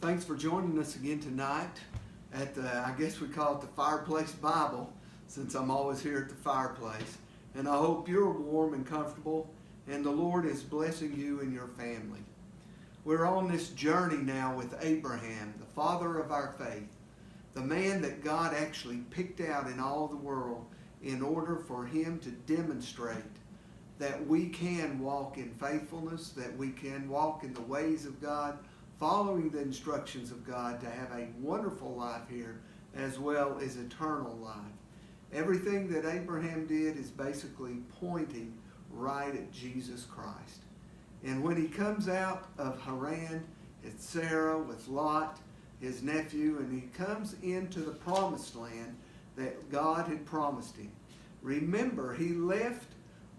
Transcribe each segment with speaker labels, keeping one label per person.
Speaker 1: Thanks for joining us again tonight at I guess we call it the Fireplace Bible, since I'm always here at the fireplace. And I hope you're warm and comfortable and the Lord is blessing you and your family. We're on this journey now with Abraham, the father of our faith, the man that God actually picked out in all the world in order for him to demonstrate that we can walk in faithfulness, that we can walk in the ways of God, following the instructions of God to have a wonderful life here as well as eternal life. Everything that Abraham did is basically pointing right at Jesus Christ. And when he comes out of Haran, it's Sarah with Lot, his nephew, and he comes into the promised land that God had promised him. Remember, he left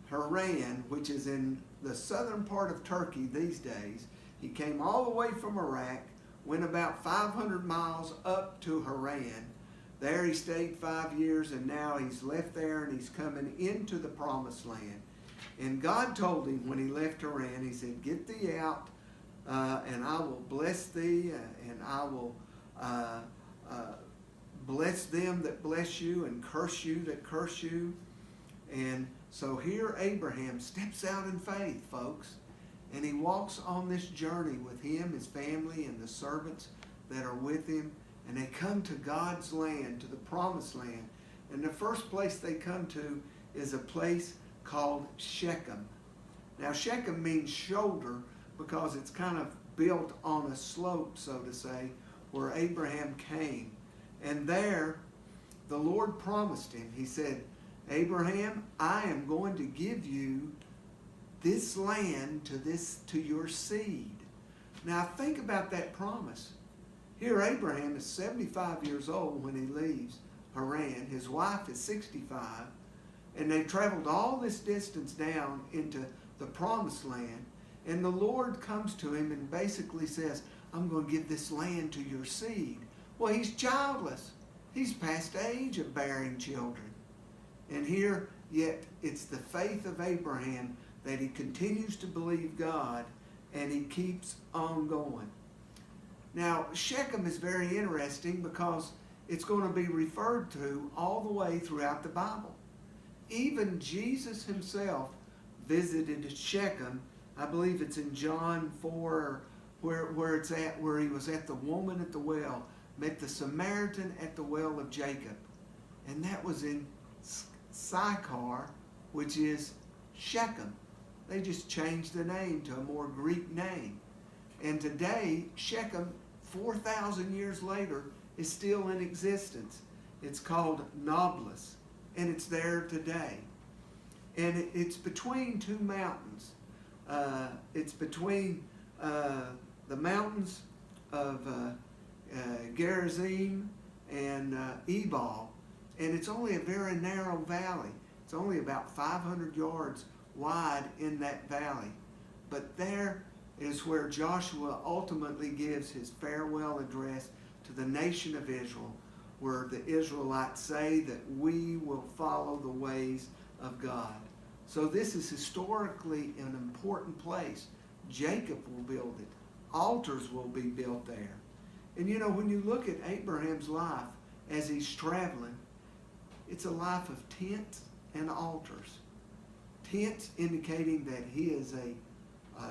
Speaker 1: Haran, which is in the southern part of Turkey these days. He came all the way from Iraq, went about 500 miles up to Haran. There he stayed 5 years, and now he's left there and he's coming into the promised land. And God told him when he left Haran, he said, "Get thee out, and I will bless thee, and I will bless them that bless you, and curse you that curse you." And so here Abraham steps out in faith, folks. And he walks on this journey with him, his family, and the servants that are with him. And they come to God's land, to the promised land. And the first place they come to is a place called Shechem. Now Shechem means shoulder because it's kind of built on a slope, so to say, where Abraham came. And there the Lord promised him. He said, "Abraham, I am going to give you this land to your seed." Now think about that promise. Here Abraham is 75 years old when he leaves Haran. His wife is 65. And they traveled all this distance down into the promised land. And the Lord comes to him and basically says, "I'm going to give this land to your seed." Well, he's childless. He's past the age of bearing children. And here, yet, it's the faith of Abraham that he continues to believe God and he keeps on going. Now, Shechem is very interesting because it's going to be referred to all the way throughout the Bible. Even Jesus himself visited Shechem. I believe it's in John 4 where it's at, where he was at the woman at the well, met the Samaritan at the well of Jacob. And that was in Sychar, which is Shechem. They just changed the name to a more Greek name. And today, Shechem, 4,000 years later, is still in existence. It's called Nablus, and it's there today. And it's between two mountains. It's between the mountains of Gerizim and Ebal. And it's only a very narrow valley. It's only about 500 yards wide in that valley. But there is where Joshua ultimately gives his farewell address to the nation of Israel, where the Israelites say that we will follow the ways of God. So this is historically an important place. Jacob will build it. Altars will be built there. And you know, when you look at Abraham's life as he's traveling, it's a life of tents and altars. Tents indicating that he is a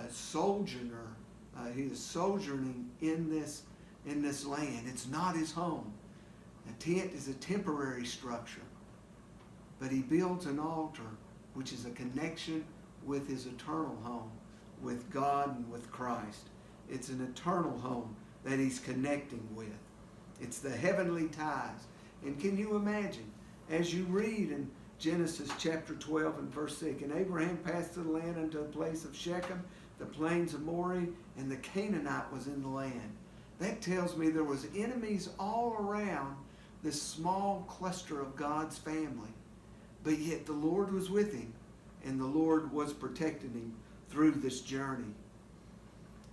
Speaker 1: sojourner. He is sojourning in this land. It's not his home. A tent is a temporary structure. But he builds an altar, which is a connection with his eternal home, with God and with Christ. It's an eternal home that he's connecting with. It's the heavenly ties. And can you imagine, as you read in Genesis chapter 12 and verse 6, "And Abraham passed through the land unto the place of Shechem, the plains of Moreh, and the Canaanite was in the land." That tells me there was enemies all around this small cluster of God's family. But yet the Lord was with him, and the Lord was protecting him through this journey.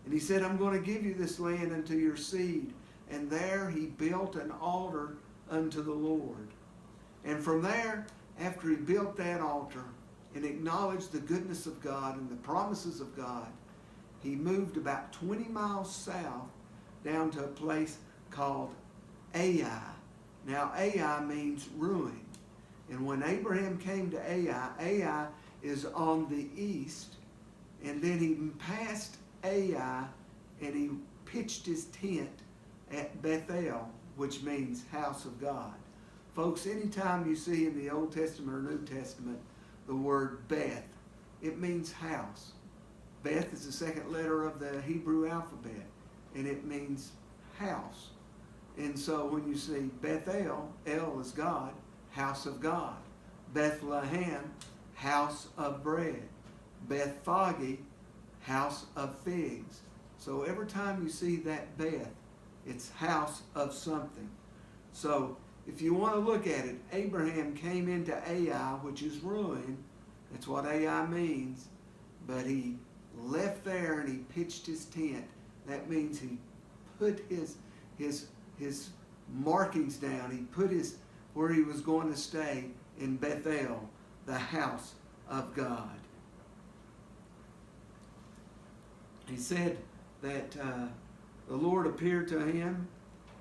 Speaker 1: And he said, "I'm going to give you this land unto your seed." And there he built an altar unto the Lord. And from there, after he built that altar and acknowledged the goodness of God and the promises of God, he moved about 20 miles south down to a place called Ai. Now, Ai means ruin. And when Abraham came to Ai, Ai is on the east, and then he passed Ai and he pitched his tent at Bethel, which means house of God. Folks, anytime you see in the Old Testament or New Testament the word Beth, it means house. Beth is the second letter of the Hebrew alphabet, and it means house. And so when you see Bethel, El is God, house of God. Bethlehem, house of bread. Bethphage, house of figs. So every time you see that Beth, it's house of something. So if you want to look at it, Abraham came into Ai, which is ruin. That's what Ai means. But he left there and he pitched his tent. That means he put his markings down. He put where he was going to stay in Bethel, the house of God. He said that the Lord appeared to him,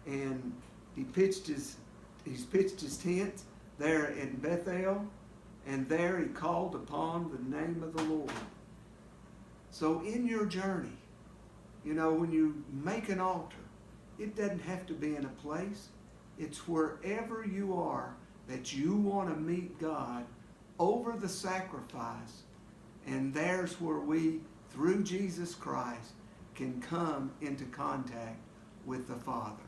Speaker 1: and he's pitched his tent there in Bethel, and there he called upon the name of the Lord. So in your journey, when you make an altar, it doesn't have to be in a place. It's wherever you are that you want to meet God over the sacrifice. And there's where we, through Jesus Christ, can come into contact with the Father.